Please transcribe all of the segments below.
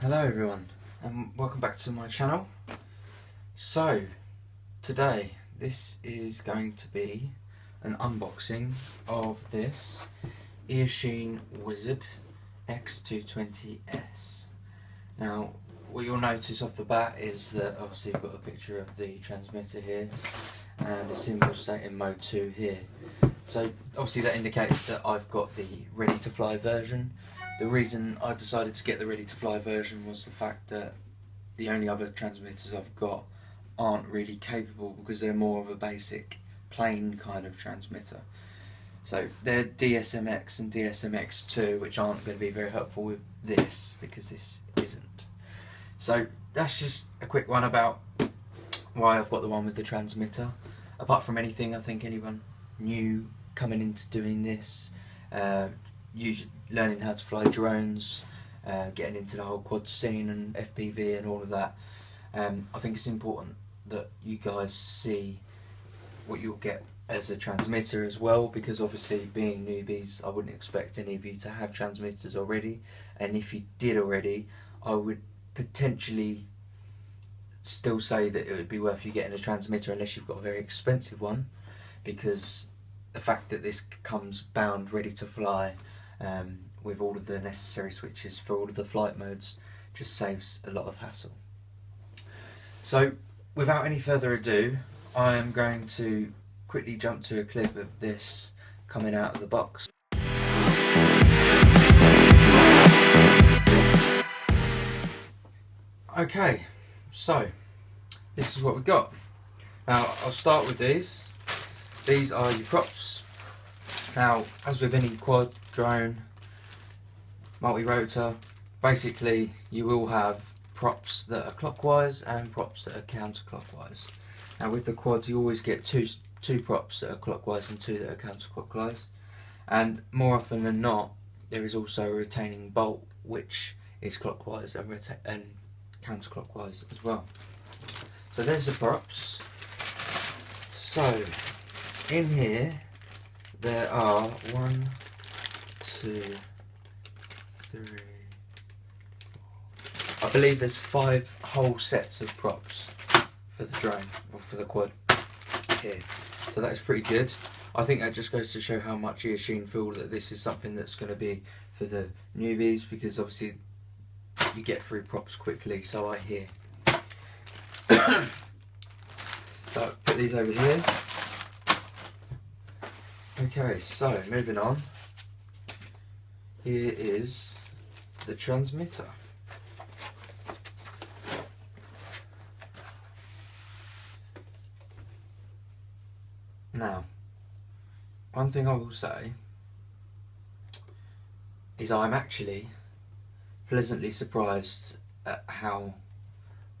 Hello everyone and welcome back to my channel. So today this is going to be an unboxing of this Eachine Wizard X220S. Now what you'll notice off the bat is that obviously you've got a picture of the transmitter here and a symbol stating mode 2 here. So obviously that indicates that I've got the ready to fly version. The reason I decided to get the ready to fly version was the fact that the only other transmitters I've got aren't really capable because they're more of a basic plain kind of transmitter. So they're DSMX and DSMX2, which aren't going to be very helpful with this because this isn't. So that's just a quick one about why I've got the one with the transmitter. Apart from anything, I think anyone new coming into doing this, learning how to fly drones, getting into the whole quad scene and FPV and all of that, I think it's important that you guys see what you'll get as a transmitter as well, because obviously being newbies I wouldn't expect any of you to have transmitters already, and if you did already I would potentially still say that it would be worth you getting a transmitter unless you've got a very expensive one, because the fact that this comes bound ready to fly with all of the necessary switches for all of the flight modes just saves a lot of hassle. So without any further ado, I am going to quickly jump to a clip of this coming out of the box. Okay, so this is what we've got. Now I'll start with these. These are your props. Now, as with any quad, drone, multi-rotor, basically you will have props that are clockwise and props that are counterclockwise. Now with the quads you always get two props that are clockwise and two that are counterclockwise, and more often than not there is also a retaining bolt which is clockwise and counterclockwise as well. So there's the props. So in here there are 1, 2, 3, 4. I believe there's 5 whole sets of props for the drone, or for the quad here. So that is pretty good. I think that just goes to show how much Eachine feel that this is something that's going to be for the newbies, because obviously you get through props quickly, so I hear. So put these over here. Okay, so moving on. Here is the transmitter. Now, one thing I will say is I'm actually pleasantly surprised at how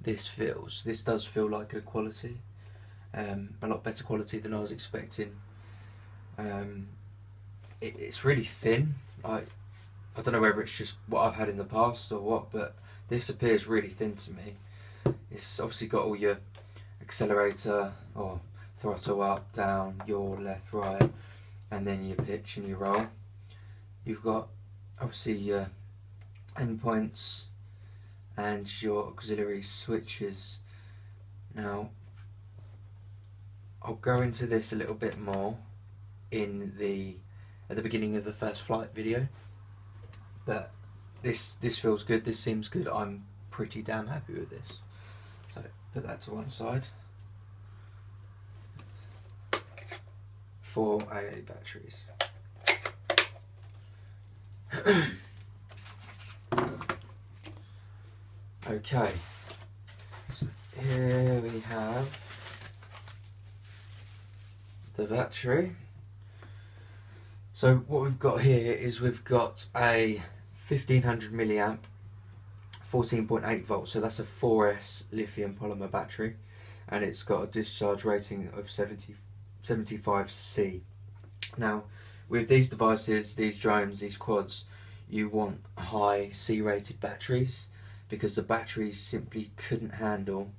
this feels. This does feel like good quality, a lot better quality than I was expecting. It's really thin. I don't know whether it's just what I've had in the past or what, but this appears really thin to me. It's obviously got all your accelerator or throttle up, down, yaw, left, right, and then your pitch and your roll. You've got obviously your endpoints and your auxiliary switches. Now I'll go into this a little bit more at the beginning of the first flight video, but this feels good, this seems good. I'm pretty damn happy with this. So put that to one side. 4 AA batteries. Okay, so here we have the battery. So what we've got here is we've got a 1500 milliamp 14.8 volts, so that's a 4S lithium polymer battery, and it's got a discharge rating of 75C. Now with these devices, these drones, these quads, you want high C rated batteries, because the batteries simply couldn't handle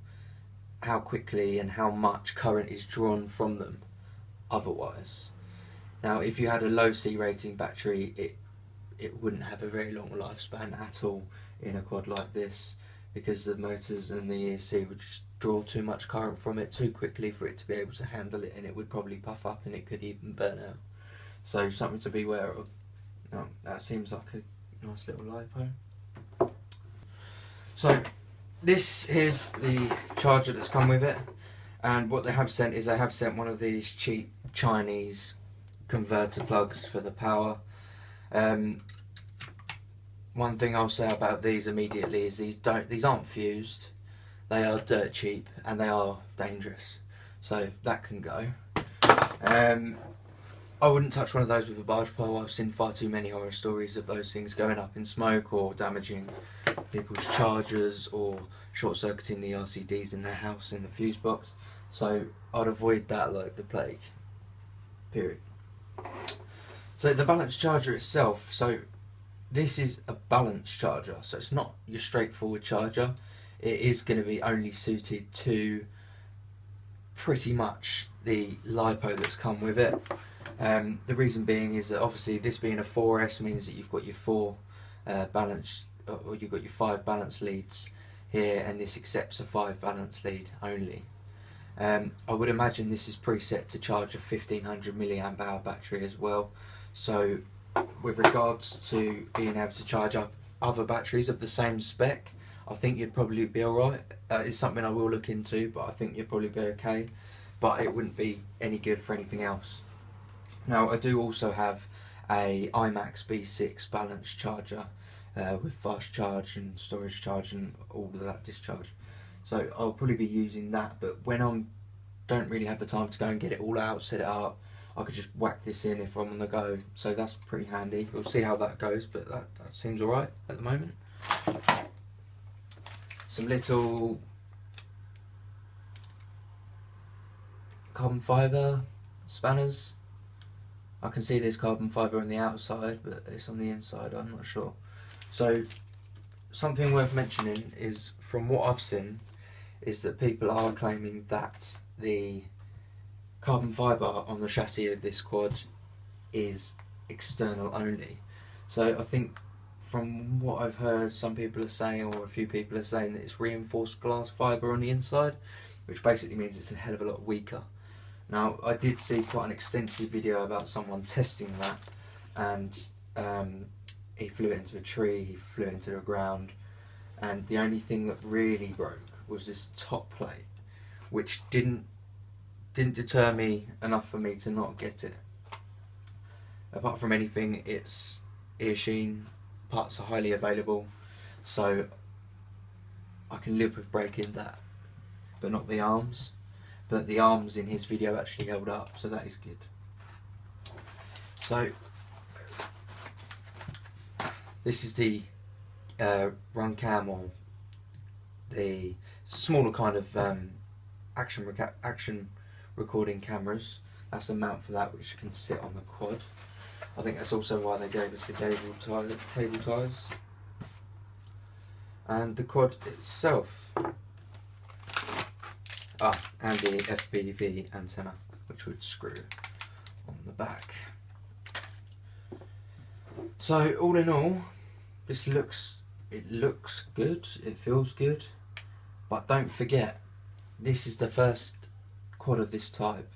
how quickly and how much current is drawn from them otherwise. Now if you had a low C rating battery, it wouldn't have a very long lifespan at all in a quad like this, because the motors and the ESC would just draw too much current from it too quickly for it to be able to handle it, and it would probably puff up and it could even burn out. So something to be aware of. That seems like a nice little lipo. So this is the charger that's come with it, and what they have sent is they have sent one of these cheap Chinese converter plugs for the power. One thing I'll say about these immediately is these aren't fused. They are dirt cheap and they are dangerous, so that can go. I wouldn't touch one of those with a barge pole. I've seen far too many horror stories of those things going up in smoke or damaging people's chargers or short-circuiting the RCDs in their house in the fuse box. So I'd avoid that like the plague. Period. So the balance charger itself, so this is a balance charger, so it's not your straightforward charger. It is going to be only suited to pretty much the LiPo that's come with it. The reason being is that obviously this being a 4S means that you've got your 5 balance leads here, and this accepts a 5 balance lead only. I would imagine this is preset to charge a 1500 milliamp hour battery as well. So with regards to being able to charge up other batteries of the same spec, I think you'd probably be alright. It's something I will look into, but I think you'd probably be okay. But it wouldn't be any good for anything else. Now I do also have a iMax B6 balance charger with fast charge and storage charge and all of that discharge. So I'll probably be using that, but when I don't really have the time to go and get it all out, set it up, I could just whack this in if I'm on the go. So that's pretty handy. We'll see how that goes, but that seems alright at the moment. Some little carbon fibre spanners. I can see there's carbon fibre on the outside, but it's on the inside, I'm not sure. So something worth mentioning is, from what I've seen, is that people are claiming that the carbon fibre on the chassis of this quad is external only. So I think from what I've heard, some people are saying, or a few people are saying, that it's reinforced glass fibre on the inside, which basically means it's a hell of a lot weaker. Now I did see quite an extensive video about someone testing that, and he flew it into a tree, he flew it into the ground, and the only thing that really broke was this top plate, which didn't deter me enough for me to not get it. Apart from anything, it's Eachine, parts are highly available, so I can live with breaking that, but not the arms. But the arms in his video actually held up, so that is good. So this is the run cam, or the smaller kind of action recording cameras. That's a mount for that, which can sit on the quad. I think that's also why they gave us the cable ties. And the quad itself, and the FPV antenna, which would screw on the back. So all in all, this looks good, it feels good, but don't forget, this is the first quad of this type,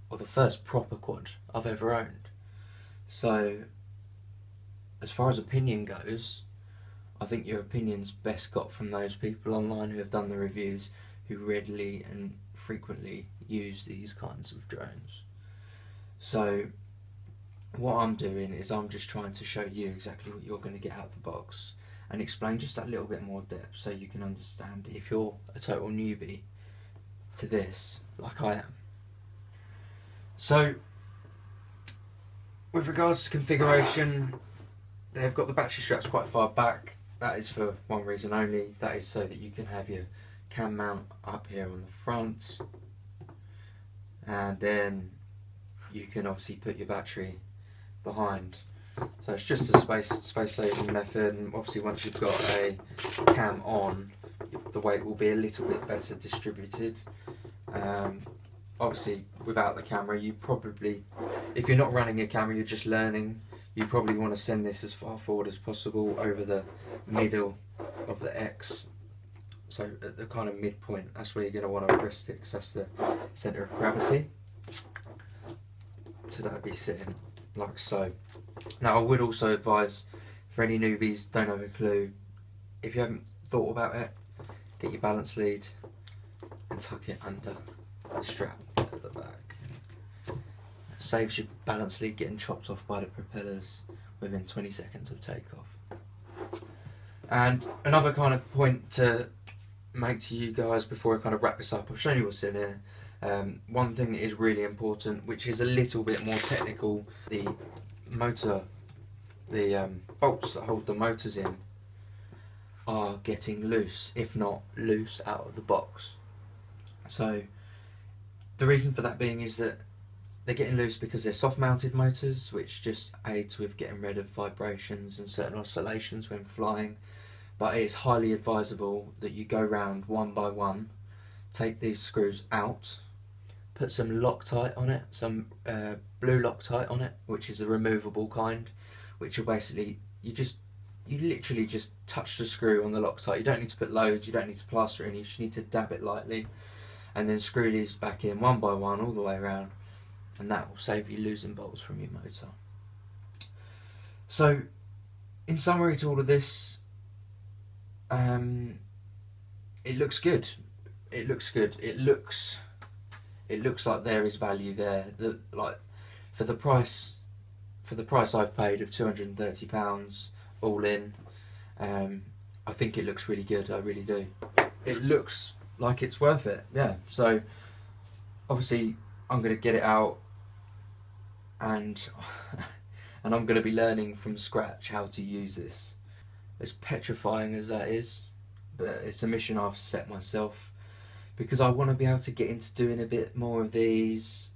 or the first proper quad I've ever owned. So as far as opinion goes, I think your opinion's best got from those people online who have done the reviews, who readily and frequently use these kinds of drones. So what I'm doing is I'm just trying to show you exactly what you're going to get out of the box, and explain just a little bit more depth so you can understand if you're a total newbie to this, like I am. So with regards to configuration, they've got the battery straps quite far back. That is for one reason only, that is so that you can have your cam mount up here on the front, and then you can obviously put your battery behind. So it's just a space saving method, and obviously once you've got a cam on, the weight will be a little bit better distributed. Obviously without the camera, you probably, if you're not running a camera, you're just learning, you probably want to send this as far forward as possible over the middle of the X. So at the kind of midpoint, that's where you're going to want to rest it, because that's the centre of gravity. So that would be sitting like so. Now I would also advise, for any newbies, don't have a clue, if you haven't thought about it, get your balance lead and tuck it under the strap at the back. Saves your balance lead getting chopped off by the propellers within 20 seconds of takeoff. And another kind of point to make to you guys before I kind of wrap this up, I've shown you what's in here. One thing that is really important, which is a little bit more technical, the motor, the bolts that hold the motors in are getting loose, if not loose out of the box. So the reason for that being is that they're getting loose because they're soft mounted motors, which just aids with getting rid of vibrations and certain oscillations when flying. But it's highly advisable that you go round one by one, take these screws out, put some Loctite on it, some blue Loctite on it, which is a removable kind, which will basically, you literally just touch the screw on the Loctite. You don't need to put loads, you don't need to plaster it in, you just need to dab it lightly, and then screw these back in one by one all the way around, and that will save you losing bolts from your motor. So in summary to all of this, it looks good. It looks good. It looks like there is value there. Like for the price I've paid of £230 all in, I think it looks really good. I really do. It looks like it's worth it. Yeah. So obviously I'm going to get it out, and I'm going to be learning from scratch how to use this. As petrifying as that is, but it's a mission I've set myself, because I want to be able to get into doing a bit more of these.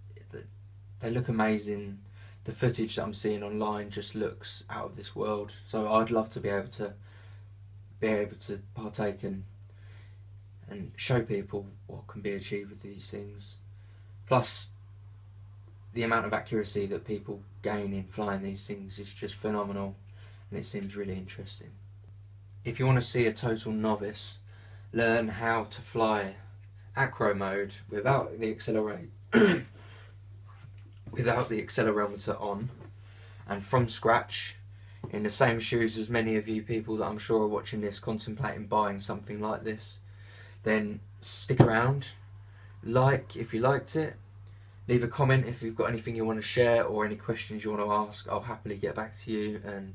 They look amazing. The footage that I'm seeing online just looks out of this world. So I'd love to be able to partake and show people what can be achieved with these things. Plus, the amount of accuracy that people gain in flying these things is just phenomenal, and it seems really interesting. If you want to see a total novice learn how to fly acro mode without the accelerometer on, and from scratch, in the same shoes as many of you people that I'm sure are watching this contemplating buying something like this, then stick around, like if you liked it, leave a comment if you've got anything you want to share or any questions you want to ask. I'll happily get back to you and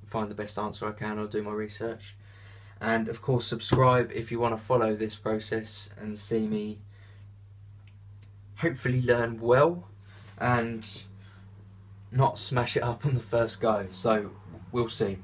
find the best answer I can. I'll do my research. And of course, subscribe if you want to follow this process and see me hopefully learn well and not smash it up on the first go. So we'll see.